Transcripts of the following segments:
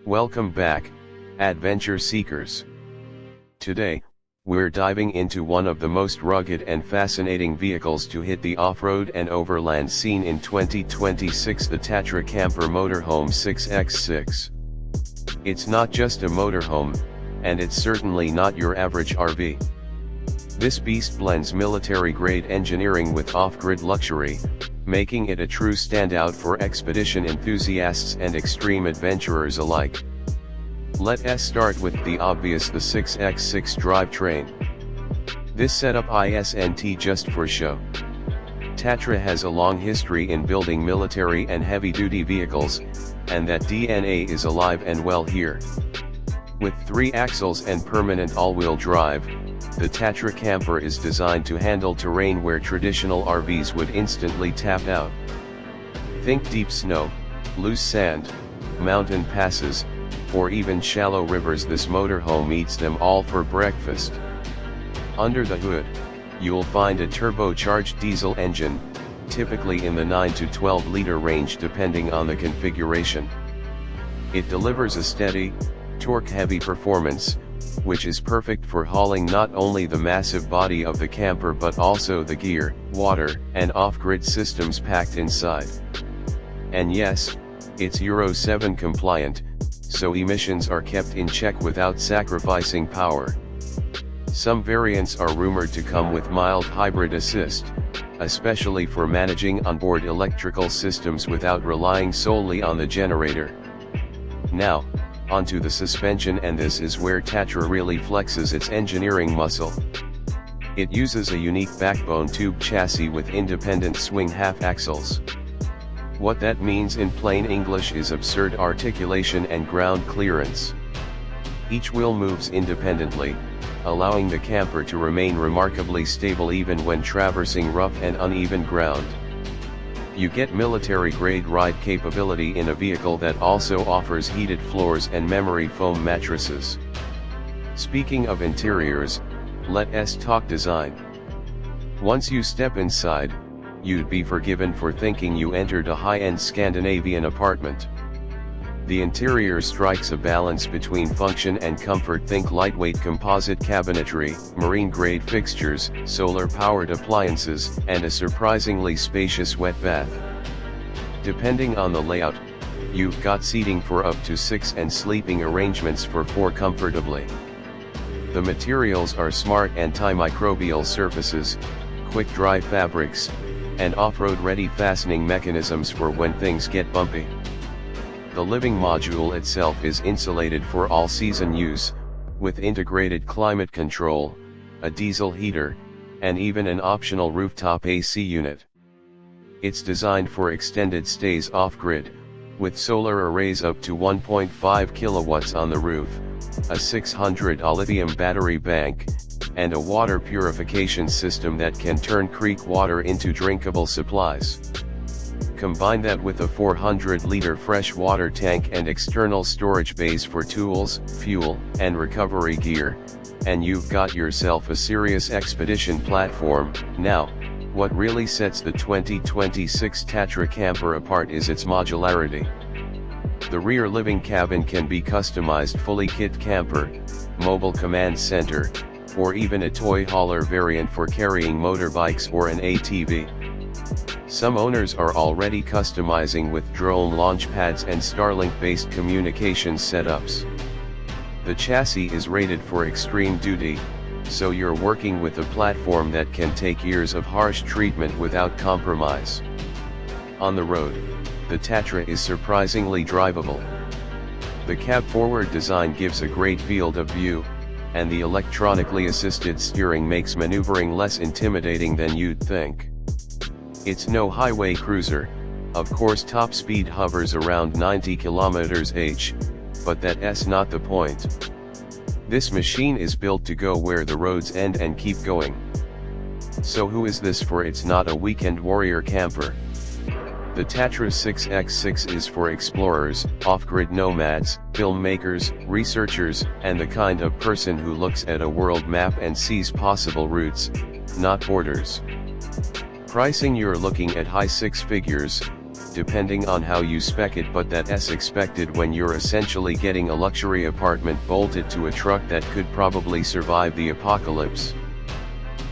Welcome back, adventure seekers. Today, we're diving into one of the most rugged and fascinating vehicles to hit the off-road and overland scene in 2026, the Tatra Camper Motorhome 6x6. It's not just a motorhome, and it's certainly not your average RV. This beast blends military-grade engineering with off-grid luxury, making it a true standout for expedition enthusiasts and extreme adventurers alike. Let's start with the obvious, the 6x6 drivetrain. This setup isn't just for show. Tatra has a long history in building military and heavy-duty vehicles, and that DNA is alive and well here. With 3 axles and permanent all-wheel drive, the Tatra camper is designed to handle terrain where traditional RVs would instantly tap out. Think deep snow, loose sand, mountain passes, or even shallow rivers. This motorhome eats them all for breakfast. Under the hood, you'll find a turbocharged diesel engine, typically in the 9 to 12 liter range depending on the configuration. It delivers a steady, torque-heavy performance, which is perfect for hauling not only the massive body of the camper but also the gear, water, and off-grid systems packed inside. And yes, it's Euro 7 compliant, so emissions are kept in check without sacrificing power. Some variants are rumored to come with mild hybrid assist, especially for managing onboard electrical systems without relying solely on the generator. Now, onto the suspension, and this is where Tatra really flexes its engineering muscle. It uses a unique backbone tube chassis with independent swing half axles. What that means in plain English is absurd articulation and ground clearance. Each wheel moves independently, allowing the camper to remain remarkably stable even when traversing rough and uneven ground. You get military-grade ride capability in a vehicle that also offers heated floors and memory foam mattresses. Speaking of interiors, let's talk design. Once you step inside, you'd be forgiven for thinking you entered a high-end Scandinavian apartment. The interior strikes a balance between function and comfort. Think lightweight composite cabinetry, marine-grade fixtures, solar-powered appliances, and a surprisingly spacious wet bath. Depending on the layout, you've got seating for up to 6 and sleeping arrangements for 4 comfortably. The materials are smart antimicrobial surfaces, quick-dry fabrics, and off-road ready fastening mechanisms for when things get bumpy. The living module itself is insulated for all-season use, with integrated climate control, a diesel heater, and even an optional rooftop AC unit. It's designed for extended stays off-grid, with solar arrays up to 1.5 kilowatts on the roof, a 600 lithium battery bank, and a water purification system that can turn creek water into drinkable supplies. Combine that with a 400-liter fresh water tank and external storage bays for tools, fuel, and recovery gear, and you've got yourself a serious expedition platform. Now, what really sets the 2026 Tatra camper apart is its modularity. The rear living cabin can be customized fully kit camper, mobile command center, or even a toy hauler variant for carrying motorbikes or an ATV. Some owners are already customizing with drone launch pads and Starlink-based communications setups. The chassis is rated for extreme duty, so you're working with a platform that can take years of harsh treatment without compromise. On the road, the Tatra is surprisingly drivable. The cab-forward design gives a great field of view, and the electronically assisted steering makes maneuvering less intimidating than you'd think. It's no highway cruiser, of course top speed hovers around 90 km/h, but that's not the point. This machine is built to go where the roads end and keep going. So who is this for? It's not a weekend warrior camper. The Tatra 6x6 is for explorers, off-grid nomads, filmmakers, researchers, and the kind of person who looks at a world map and sees possible routes, not borders. Pricing: you're looking at high 6 figures, depending on how you spec it, but that's expected when you're essentially getting a luxury apartment bolted to a truck that could probably survive the apocalypse.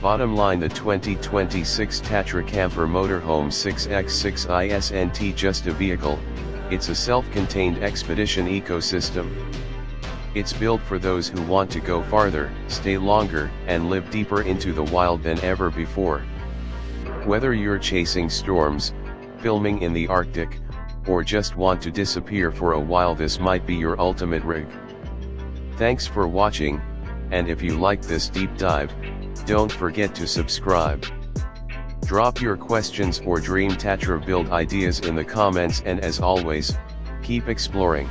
Bottom line, the 2026 Tatra Camper Motorhome 6x6 isn't just a vehicle, it's a self-contained expedition ecosystem. It's built for those who want to go farther, stay longer, and live deeper into the wild than ever before. Whether you're chasing storms, filming in the Arctic, or just want to disappear for a while, this might be your ultimate rig. Thanks for watching, and if you like this deep dive, don't forget to subscribe. Drop your questions or dream Tatra build ideas in the comments, and as always, keep exploring.